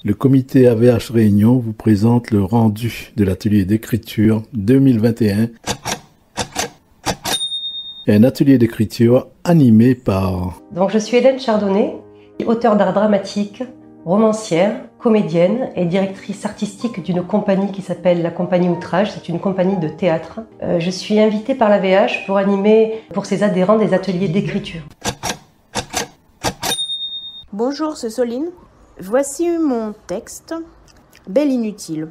Le comité AVH Réunion vous présente le rendu de l'atelier d'écriture 2021. Un atelier d'écriture animé par... Donc je suis Hélène Chardonnay, auteure d'art dramatique, romancière, comédienne et directrice artistique d'une compagnie qui s'appelle la Compagnie Outrage. C'est une compagnie de théâtre. Je suis invitée par l'AVH pour animer pour ses adhérents des ateliers d'écriture. Bonjour, c'est Soline. Voici mon texte, Belle inutile.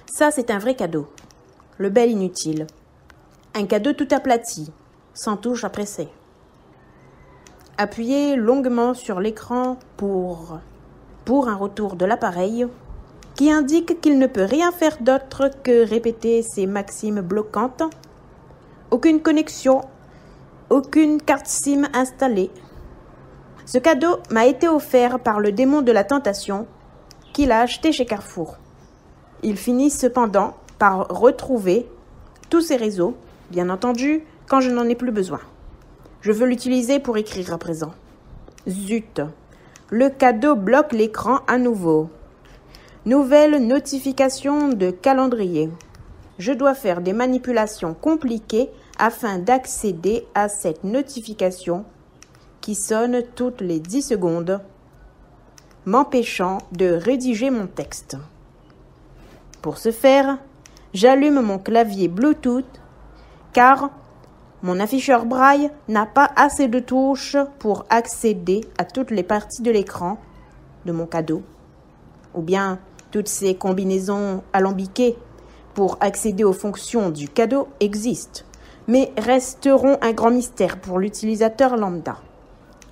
Ça, c'est un vrai cadeau. Le bel inutile. Un cadeau tout aplati, sans touche à presser. Appuyez longuement sur l'écran pour un retour de l'appareil qui indique qu'il ne peut rien faire d'autre que répéter ces maximes bloquantes. Aucune connexion, aucune carte SIM installée. Ce cadeau m'a été offert par le démon de la tentation qu'il a acheté chez Carrefour. Il finit cependant par retrouver tous ses réseaux, bien entendu, quand je n'en ai plus besoin. Je veux l'utiliser pour écrire à présent. Zut, le cadeau bloque l'écran à nouveau. Nouvelle notification de calendrier. Je dois faire des manipulations compliquées afin d'accéder à cette notification qui sonne toutes les 10 secondes, m'empêchant de rédiger mon texte. Pour ce faire, j'allume mon clavier Bluetooth car mon afficheur braille n'a pas assez de touches pour accéder à toutes les parties de l'écran de mon cadeau, ou bien toutes ces combinaisons alambiquées pour accéder aux fonctions du cadeau existent, mais resteront un grand mystère pour l'utilisateur lambda.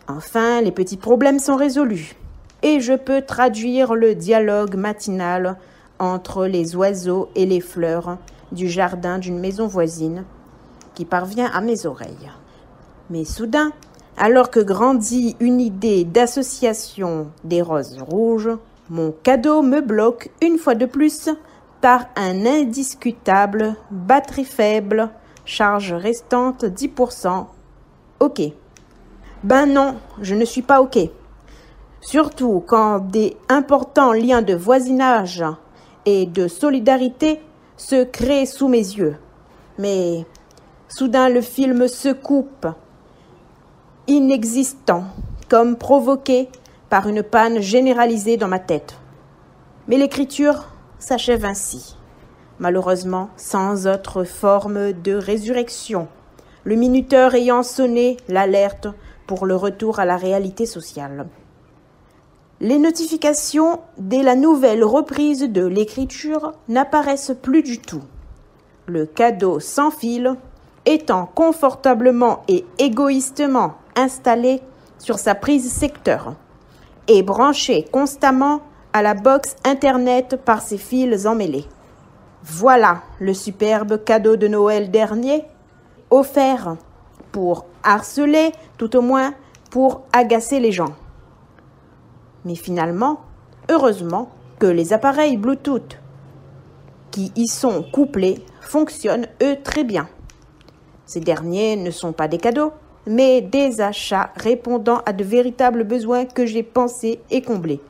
Enfin, les petits problèmes sont résolus et je peux traduire le dialogue matinal entre les oiseaux et les fleurs du jardin d'une maison voisine qui parvient à mes oreilles. Mais soudain, alors que grandit une idée d'association des roses rouges, mon cadeau me bloque une fois de plus par un indiscutable batterie faible, charge restante 10%. OK. Ben non, je ne suis pas OK. Surtout quand des importants liens de voisinage et de solidarité se créent sous mes yeux. Mais soudain le film se coupe, inexistant, comme provoqué par une panne généralisée dans ma tête. Mais l'écriture s'achève ainsi, malheureusement sans autre forme de résurrection, le minuteur ayant sonné l'alerte pour le retour à la réalité sociale. Les notifications dès la nouvelle reprise de l'écriture n'apparaissent plus du tout. Le cadeau sans fil étant confortablement et égoïstement installé sur sa prise secteur et branché constamment à la box internet par ses fils emmêlés. Voilà le superbe cadeau de Noël dernier, offert pour harceler, tout au moins pour agacer les gens. Mais finalement, heureusement que les appareils Bluetooth qui y sont couplés fonctionnent eux très bien. Ces derniers ne sont pas des cadeaux, mais des achats répondant à de véritables besoins que j'ai pensés et comblés.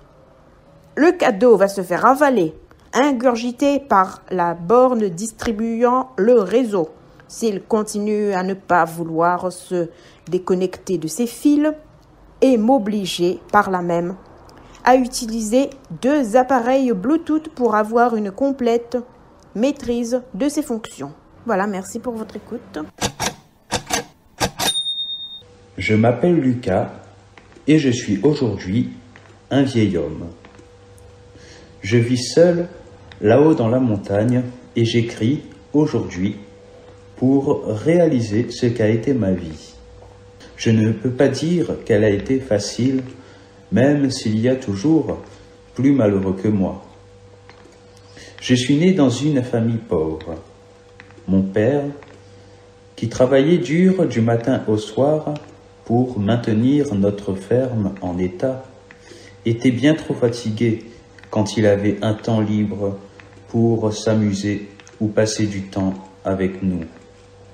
Le cadeau va se faire avaler, ingurgité par la borne distribuant le réseau, s'il continue à ne pas vouloir se déconnecter de ses fils et m'obliger par là même à utiliser 2 appareils Bluetooth pour avoir une complète maîtrise de ses fonctions. Voilà, merci pour votre écoute. Je m'appelle Lucas et je suis aujourd'hui un vieil homme. Je vis seul là-haut dans la montagne et j'écris aujourd'hui pour réaliser ce qu'a été ma vie. Je ne peux pas dire qu'elle a été facile, même s'il y a toujours plus malheureux que moi. Je suis né dans une famille pauvre. Mon père, qui travaillait dur du matin au soir pour maintenir notre ferme en état, était bien trop fatigué quand il avait un temps libre pour s'amuser ou passer du temps avec nous.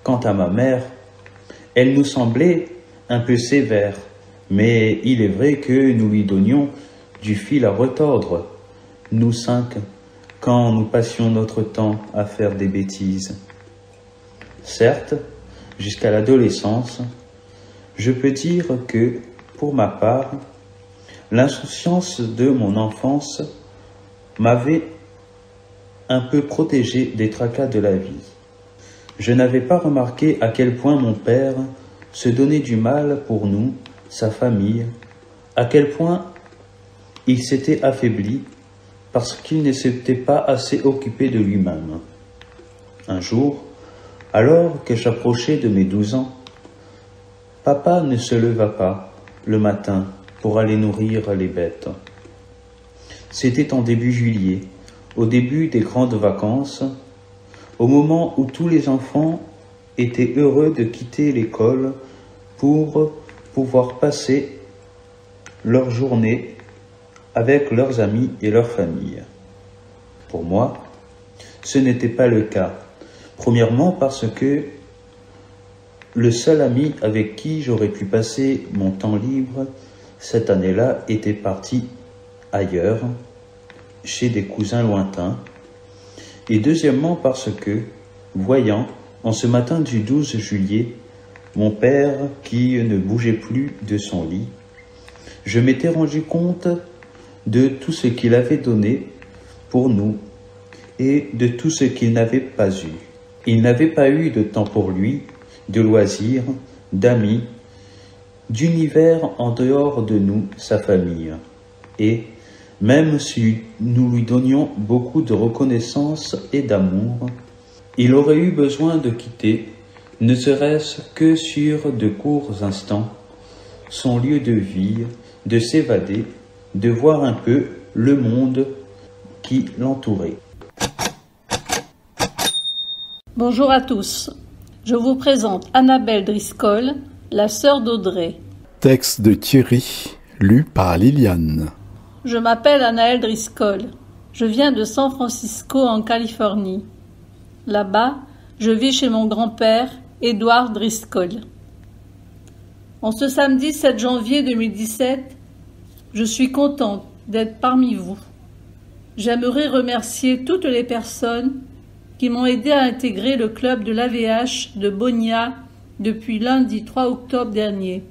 Quant à ma mère, elle nous semblait un peu sévère, mais il est vrai que nous lui donnions du fil à retordre, nous 5, quand nous passions notre temps à faire des bêtises. Certes, jusqu'à l'adolescence, je peux dire que, pour ma part, l'insouciance de mon enfance m'avait un peu protégé des tracas de la vie. Je n'avais pas remarqué à quel point mon père se donnait du mal pour nous, sa famille, à quel point il s'était affaibli parce qu'il ne s'était pas assez occupé de lui-même. Un jour, alors que j'approchais de mes 12 ans, papa ne se leva pas le matin pour aller nourrir les bêtes. C'était en début juillet, au début des grandes vacances, au moment où tous les enfants étaient heureux de quitter l'école pour pouvoir passer leur journée avec leurs amis et leur famille. Pour moi, ce n'était pas le cas. Premièrement parce que le seul ami avec qui j'aurais pu passer mon temps libre cette année-là était parti ailleurs, chez des cousins lointains. Et deuxièmement parce que, voyant, en ce matin du 12 juillet, mon père qui ne bougeait plus de son lit, je m'étais rendu compte de tout ce qu'il avait donné pour nous et de tout ce qu'il n'avait pas eu. Il n'avait pas eu de temps pour lui, de loisirs, d'amis, d'univers en dehors de nous, sa famille. Et, même si nous lui donnions beaucoup de reconnaissance et d'amour, il aurait eu besoin de quitter, ne serait-ce que sur de courts instants, son lieu de vie, de s'évader, de voir un peu le monde qui l'entourait. Bonjour à tous. Je vous présente Annabelle Driscoll, la sœur d'Audrey. Texte de Thierry, lu par Liliane. Je m'appelle Anaëlle Driscoll. Je viens de San Francisco en Californie. Là-bas, je vis chez mon grand-père, Edward Driscoll. En ce samedi 7 janvier 2017, je suis contente d'être parmi vous. J'aimerais remercier toutes les personnes qui m'ont aidé à intégrer le club de l'AVH de Bonia depuis lundi 3 octobre dernier.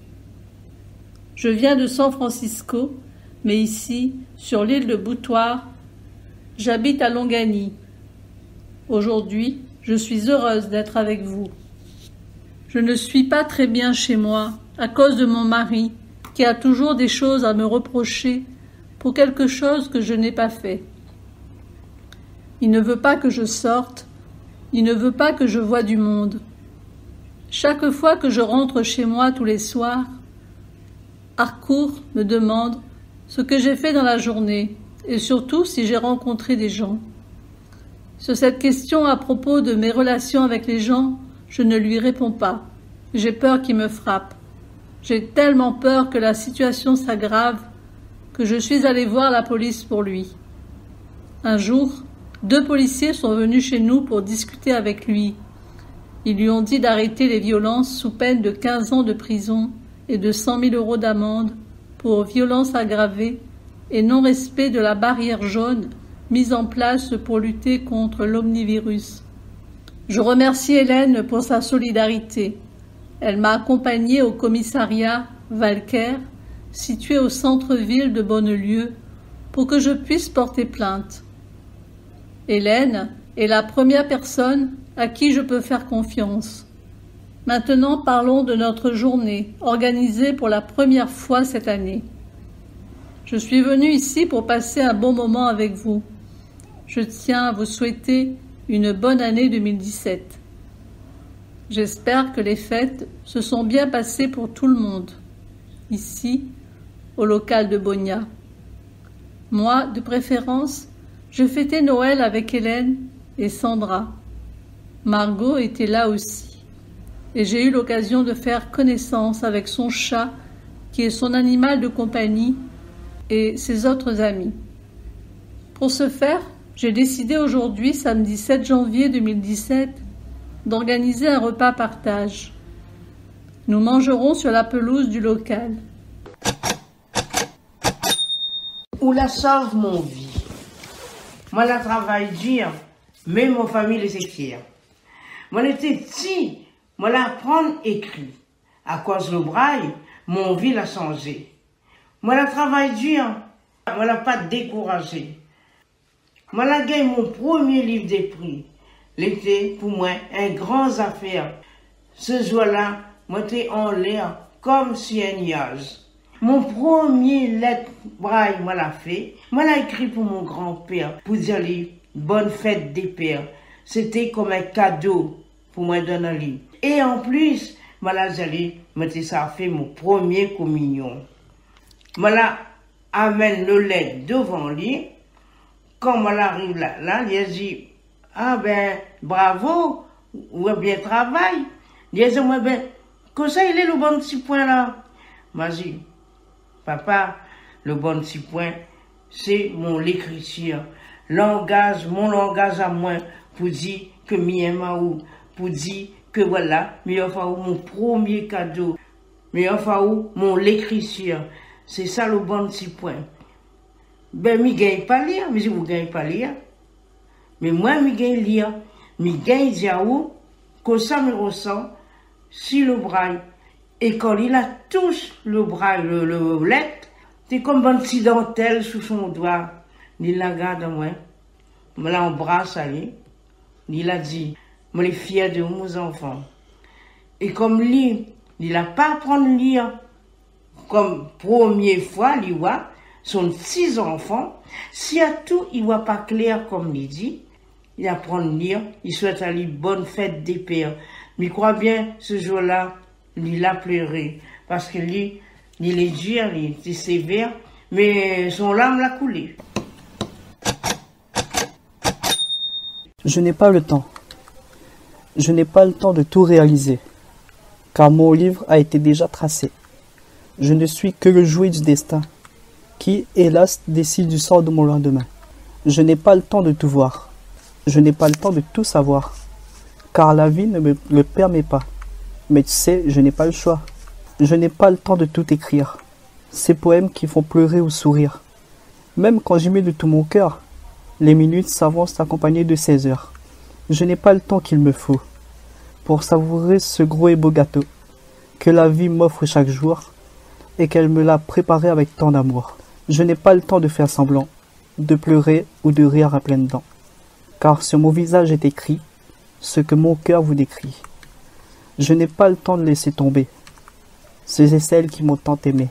Je viens de San Francisco, mais ici, sur l'île de Boutoir, j'habite à Longany. Aujourd'hui, je suis heureuse d'être avec vous. Je ne suis pas très bien chez moi à cause de mon mari, qui a toujours des choses à me reprocher pour quelque chose que je n'ai pas fait. Il ne veut pas que je sorte, il ne veut pas que je voie du monde. Chaque fois que je rentre chez moi tous les soirs, Harcourt me demande ce que j'ai fait dans la journée et surtout si j'ai rencontré des gens. Sur cette question à propos de mes relations avec les gens, je ne lui réponds pas. J'ai peur qu'il me frappe. J'ai tellement peur que la situation s'aggrave que je suis allée voir la police pour lui. Un jour, 2 policiers sont venus chez nous pour discuter avec lui. Ils lui ont dit d'arrêter les violences sous peine de 15 ans de prison et de 100 000 € d'amende pour violences aggravées et non-respect de la barrière jaune mise en place pour lutter contre l'omnivirus. Je remercie Hélène pour sa solidarité. Elle m'a accompagnée au commissariat Valcaire, situé au centre-ville de Bonnelieu, pour que je puisse porter plainte. Hélène est la première personne à qui je peux faire confiance. Maintenant, parlons de notre journée, organisée pour la première fois cette année. Je suis venue ici pour passer un bon moment avec vous. Je tiens à vous souhaiter une bonne année 2017. J'espère que les fêtes se sont bien passées pour tout le monde, ici, au local de Bonia. Moi, de préférence, je fêtais Noël avec Hélène et Sandra. Margot était là aussi, et j'ai eu l'occasion de faire connaissance avec son chat, qui est son animal de compagnie, et ses autres amis. Pour ce faire, j'ai décidé aujourd'hui, samedi 7 janvier 2017, d'organiser un repas partage. Nous mangerons sur la pelouse du local. ou la sauve mon vie. Moi, la travail dur, mais mon famille les fière. Moi, j'étais petit, moi, la apprendre écrit. À cause le braille, mon vie l'a changé. Moi, la travail dur, moi, la pas découragé. Moi, la gagné mon premier livre des prix. L'été, pour moi, un grand affaire. Ce jour-là, moi, j'étais en l'air, comme si un nuage. Mon premier lettre braille, moi, l'a fait. Moi, l'a écrit pour mon grand-père, pour dire lui, bonne fête des pères. C'était comme un cadeau pour moi donner lui. Et en plus, moi, là, ça fait mon premier communion. Moi, là, amène le lait devant lui. Quand moi, là, arrive là, il dit, ah ben, bravo, ou bien travail. Il dit, moi, ben, comme ça, il est le bon petit point là. Moi, je dis, papa, le bon petit point, c'est mon l'écriture. Mon langage à moi, pour dire que ou pour dire que voilà, mais enfin, mon premier cadeau, mais enfin, mon l'écriture. C'est ça le bon petit point. Ben, je ne gagne pas lire, mais je ne gagne pas lire. Mais moi, je gagne lire. Je gagne dire que ça me ressent si le braille. Et quand il a touché le braille, le lettre, c'est comme un petit dentelle sous son doigt. Il la garde à moi. Je l'embrasse à lui. Il a dit, je suis fier de mes enfants. Et comme lui, il n'a pas appris à lire comme première fois, il voit son 6 enfants. Si à tout, il ne voit pas clair comme il dit, il apprend à lire, il souhaite à lui bonne fête des pères. Mais il croit bien, ce jour-là, il a pleuré. Parce que lui, il est dur, il était sévère, mais son larme l'a coulé. Je n'ai pas le temps. Je n'ai pas le temps de tout réaliser, car mon livre a été déjà tracé. Je ne suis que le jouet du destin, qui, hélas, décide du sort de mon lendemain. Je n'ai pas le temps de tout voir. Je n'ai pas le temps de tout savoir, car la vie ne me le permet pas. Mais tu sais, je n'ai pas le choix. Je n'ai pas le temps de tout écrire. Ces poèmes qui font pleurer ou sourire. Même quand j'y mets de tout mon cœur, les minutes s'avancent accompagnées de 16 heures. Je n'ai pas le temps qu'il me faut pour savourer ce gros et beau gâteau que la vie m'offre chaque jour et qu'elle me l'a préparé avec tant d'amour. Je n'ai pas le temps de faire semblant, de pleurer ou de rire à pleines dents, car sur mon visage est écrit ce que mon cœur vous décrit. Je n'ai pas le temps de laisser tomber ceux et celles qui m'ont tant aimé,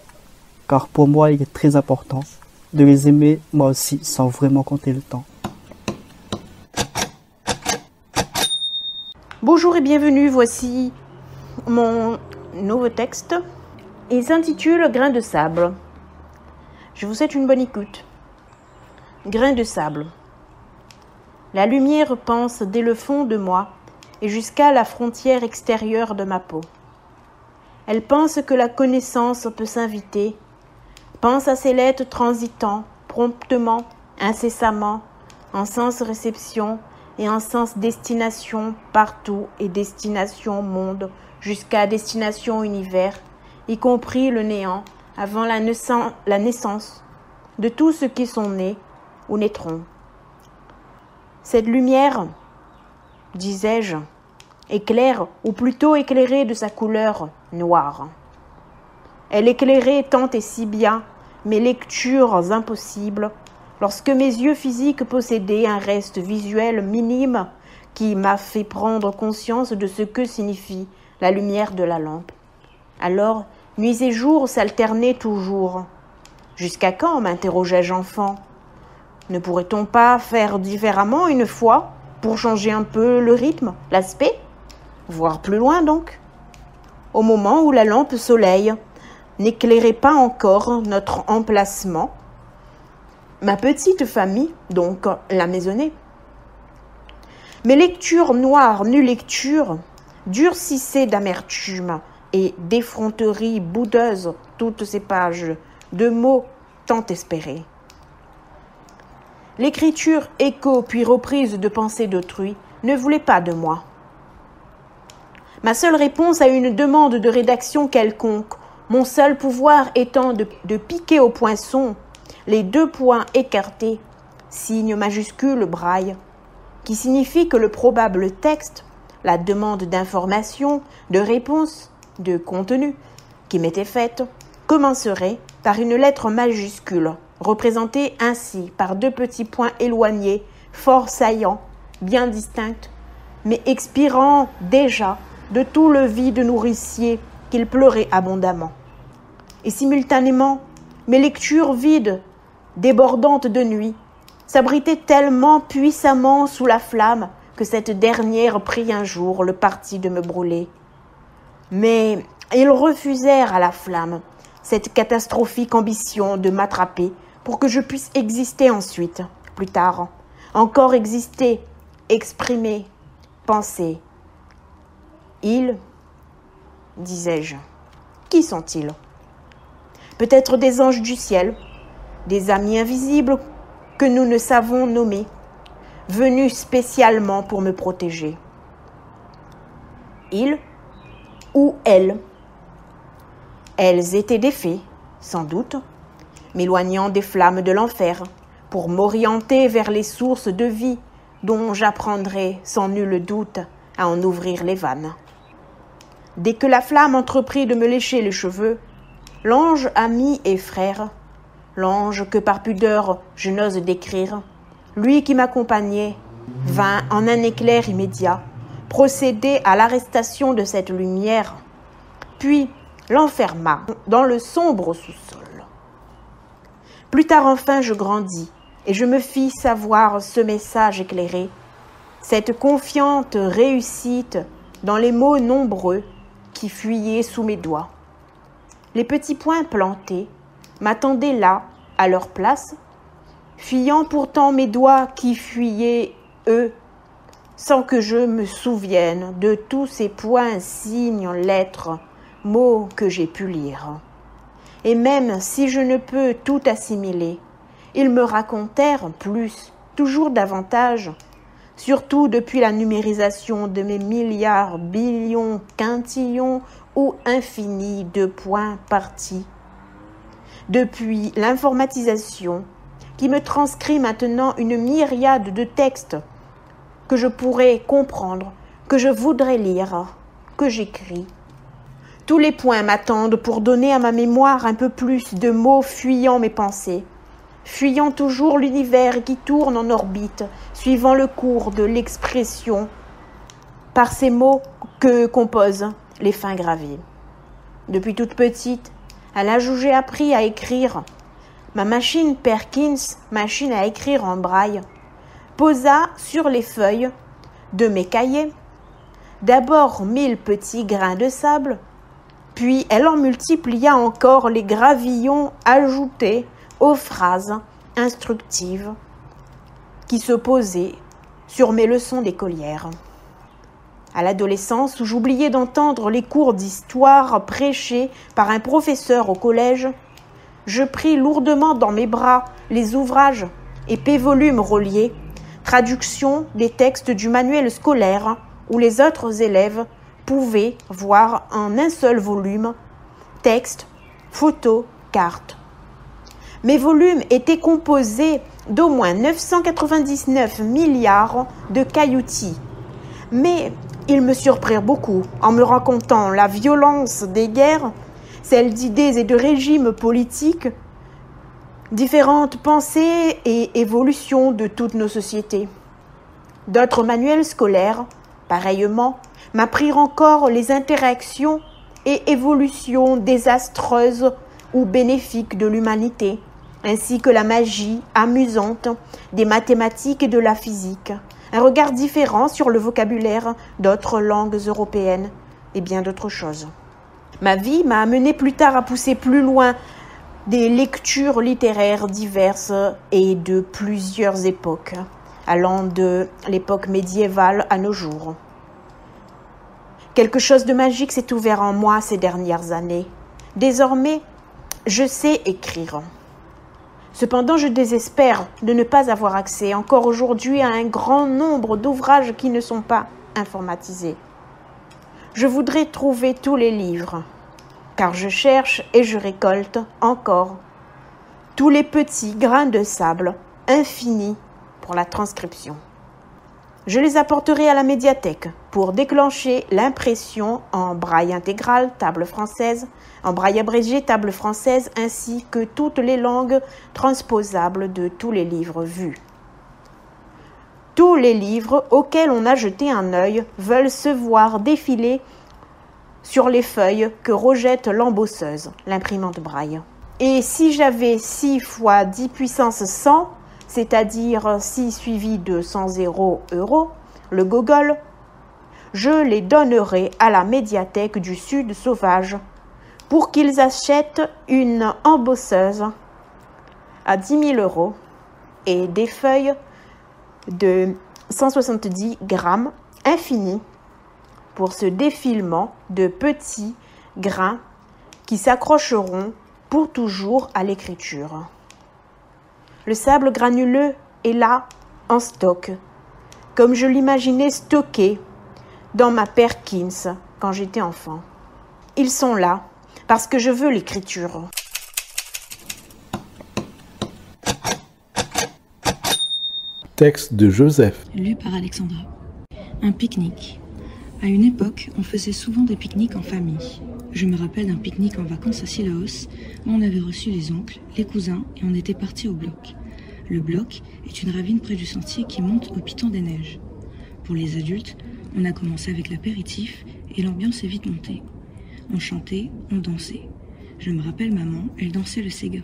car pour moi il est très important de les aimer moi aussi sans vraiment compter le temps. Bonjour et bienvenue, voici mon nouveau texte. Il s'intitule Grain de sable. Je vous souhaite une bonne écoute. Grain de sable. La lumière pense dès le fond de moi et jusqu'à la frontière extérieure de ma peau. Elle pense que la connaissance peut s'inviter, pense à ses lettres transitant, promptement, incessamment, en sens réception et en sens destination partout et destination monde jusqu'à destination univers, y compris le néant avant la naissance de tous ceux qui sont nés ou naîtront. Cette lumière, disais-je, éclaire ou plutôt éclairée de sa couleur noire. Elle éclairait tant et si bien mes lectures impossibles lorsque mes yeux physiques possédaient un reste visuel minime qui m'a fait prendre conscience de ce que signifie la lumière de la lampe. Alors, nuit et jour s'alternaient toujours. Jusqu'à quand, m'interrogeai-je enfant? Ne pourrait-on pas faire différemment une fois pour changer un peu le rythme, l'aspect? Voir plus loin donc? Au moment où la lampe soleil n'éclairait pas encore notre emplacement, ma petite famille, donc la maisonnée. Mes lectures noires, nulle lecture, durcissaient d'amertume et d'effronterie boudeuse toutes ces pages de mots tant espérés. L'écriture, écho puis reprise de pensées d'autrui, ne voulait pas de moi. Ma seule réponse à une demande de rédaction quelconque, mon seul pouvoir étant de piquer au poinçon les 2 points écartés, signe majuscule braille, qui signifie que le probable texte, la demande d'information, de réponse, de contenu qui m'était faite, commencerait par une lettre majuscule, représentée ainsi par 2 petits points éloignés, fort saillants, bien distincts, mais expirant déjà de tout le vide nourricier qu'il pleurait abondamment. Et simultanément, mes lectures vides, débordantes de nuit, s'abritaient tellement puissamment sous la flamme que cette dernière prit un jour le parti de me brûler. Mais ils refusèrent à la flamme cette catastrophique ambition de m'attraper pour que je puisse exister ensuite, plus tard, encore exister, exprimer, penser. Ils, disais-je, qui sont-ils? Peut-être des anges du ciel, des amis invisibles que nous ne savons nommer, venus spécialement pour me protéger. Ils ou elles? Elles étaient des fées, sans doute, m'éloignant des flammes de l'enfer, pour m'orienter vers les sources de vie dont j'apprendrai sans nul doute à en ouvrir les vannes. Dès que la flamme entreprit de me lécher les cheveux, l'ange ami et frère, l'ange que par pudeur je n'ose décrire, lui qui m'accompagnait, vint en un éclair immédiat procéder à l'arrestation de cette lumière, puis l'enferma dans le sombre sous-sol. Plus tard enfin je grandis et je me fis savoir ce message éclairé, cette confiante réussite dans les mots nombreux qui fuyaient sous mes doigts. Les petits points plantés m'attendaient là, à leur place, fuyant pourtant mes doigts qui fuyaient, eux, sans que je me souvienne de tous ces points, signes, lettres, mots que j'ai pu lire. Et même si je ne peux tout assimiler, ils me racontèrent plus, toujours davantage, surtout depuis la numérisation de mes milliards, billions, quintillons ou infinis de points partis. Depuis l'informatisation qui me transcrit maintenant une myriade de textes que je pourrais comprendre, que je voudrais lire, que j'écris. Tous les points m'attendent pour donner à ma mémoire un peu plus de mots fuyant mes pensées, fuyant toujours l'univers qui tourne en orbite, suivant le cours de l'expression par ces mots que composent les fins gravées. Depuis toute petite, à l'âge où j'ai appris à écrire, ma machine Perkins, machine à écrire en braille, posa sur les feuilles de mes cahiers d'abord 1000 petits grains de sable, puis elle en multiplia encore les gravillons ajoutés aux phrases instructives qui se posaient sur mes leçons d'écolière. À l'adolescence, où j'oubliais d'entendre les cours d'histoire prêchés par un professeur au collège, je pris lourdement dans mes bras les ouvrages, épais volumes reliés, traduction des textes du manuel scolaire où les autres élèves pouvaient voir en un seul volume texte, photos, cartes. Mes volumes étaient composés d'au moins 999 milliards de cailloutis, mais ils me surprirent beaucoup en me racontant la violence des guerres, celle d'idées et de régimes politiques, différentes pensées et évolutions de toutes nos sociétés. D'autres manuels scolaires, pareillement, m'apprirent encore les interactions et évolutions désastreuses ou bénéfiques de l'humanité, ainsi que la magie amusante des mathématiques et de la physique, un regard différent sur le vocabulaire d'autres langues européennes et bien d'autres choses. Ma vie m'a amené plus tard à pousser plus loin des lectures littéraires diverses et de plusieurs époques, allant de l'époque médiévale à nos jours. Quelque chose de magique s'est ouvert en moi ces dernières années. Désormais, je sais écrire. Cependant, je désespère de ne pas avoir accès encore aujourd'hui à un grand nombre d'ouvrages qui ne sont pas informatisés. Je voudrais trouver tous les livres, car je cherche et je récolte encore tous les petits grains de sable infinis pour la transcription. Je les apporterai à la médiathèque pour déclencher l'impression en braille intégral, table française, en braille abrégé, table française, ainsi que toutes les langues transposables de tous les livres vus. Tous les livres auxquels on a jeté un œil veulent se voir défiler sur les feuilles que rejette l'embosseuse, l'imprimante braille. Et si j'avais 6 fois 10 puissance 100, c'est-à-dire 6 suivi de 100 euros, le gogol, je les donnerais à la médiathèque du Sud sauvage pour qu'ils achètent une embosseuse à 10 000 euros et des feuilles de 170 grammes infinies pour ce défilement de petits grains qui s'accrocheront pour toujours à l'écriture. Le sable granuleux est là, en stock, comme je l'imaginais stocké dans ma Perkins quand j'étais enfant. Ils sont là, parce que je veux l'écriture. Texte de Joseph. Lu par Alexandra. Un pique-nique. À une époque, on faisait souvent des pique-niques en famille. Je me rappelle d'un pique-nique en vacances à Sillaos, où on avait reçu les oncles, les cousins, et on était partis au bloc. Le bloc est une ravine près du sentier qui monte au piton des neiges. Pour les adultes, on a commencé avec l'apéritif, et l'ambiance est vite montée. On chantait, on dansait. Je me rappelle maman, elle dansait le Sega.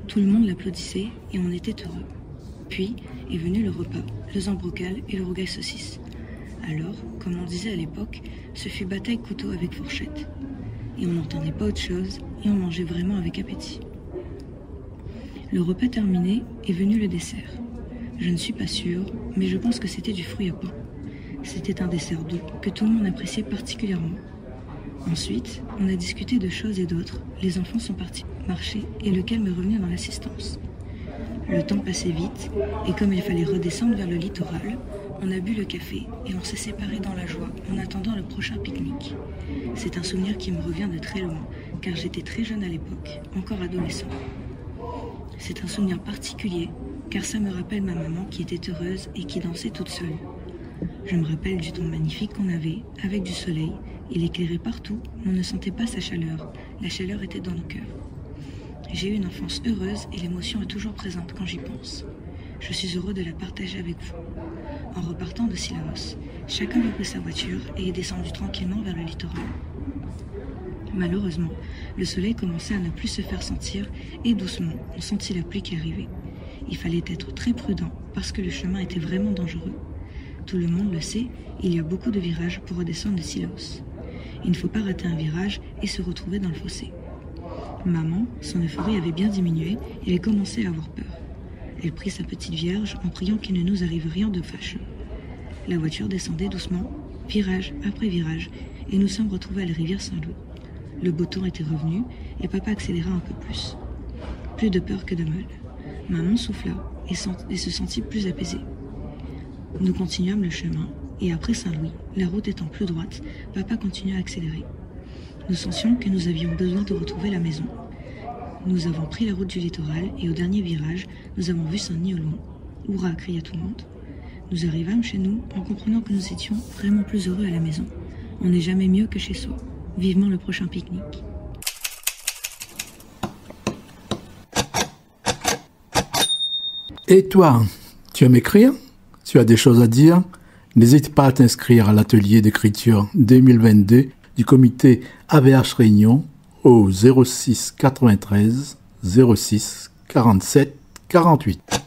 Tout le monde l'applaudissait, et on était heureux. Puis est venu le repas, le zambrocal et le rougail saucisse. Alors, comme on disait à l'époque, ce fut bataille couteau avec fourchette. Et on n'entendait pas autre chose, et on mangeait vraiment avec appétit. Le repas terminé, est venu le dessert. Je ne suis pas sûre, mais je pense que c'était du fruit à pain. C'était un dessert doux, que tout le monde appréciait particulièrement. Ensuite, on a discuté de choses et d'autres, les enfants sont partis marcher, et le calme est revenu dans l'assistance. Le temps passait vite, et comme il fallait redescendre vers le littoral, on a bu le café et on s'est séparés dans la joie en attendant le prochain pique-nique. C'est un souvenir qui me revient de très loin, car j'étais très jeune à l'époque, encore adolescent. C'est un souvenir particulier, car ça me rappelle ma maman qui était heureuse et qui dansait toute seule. Je me rappelle du temps magnifique qu'on avait, avec du soleil. Il éclairait partout, mais on ne sentait pas sa chaleur. La chaleur était dans nos cœurs. J'ai eu une enfance heureuse et l'émotion est toujours présente quand j'y pense. Je suis heureux de la partager avec vous. En repartant de Sillaos, chacun a pris sa voiture et est descendu tranquillement vers le littoral. Malheureusement, le soleil commençait à ne plus se faire sentir et doucement, on sentit la pluie qui arrivait. Il fallait être très prudent parce que le chemin était vraiment dangereux. Tout le monde le sait, il y a beaucoup de virages pour redescendre de Sillaos. Il ne faut pas rater un virage et se retrouver dans le fossé. Maman, son euphorie avait bien diminué et elle commençait à avoir peur. Elle prit sa petite vierge en priant qu'il ne nous arrive rien de fâcheux. La voiture descendait doucement, virage après virage, et nous sommes retrouvés à la rivière Saint-Louis. Le beau temps était revenu et papa accéléra un peu plus. Plus de peur que de mal. Maman souffla et se sentit plus apaisée. Nous continuâmes le chemin et après Saint-Louis, la route étant plus droite, papa continua à accélérer. Nous sentions que nous avions besoin de retrouver la maison. Nous avons pris la route du littoral et au dernier virage, nous avons vu Saint-Denis au loin. « Hourra !» cria tout le monde. Nous arrivâmes chez nous en comprenant que nous étions vraiment plus heureux à la maison. On n'est jamais mieux que chez soi. Vivement le prochain pique-nique. Et toi, tu aimes écrire? Tu as des choses à dire? N'hésite pas à t'inscrire à l'atelier d'écriture 2022 du comité AVH Réunion au 06 93 06 47 48.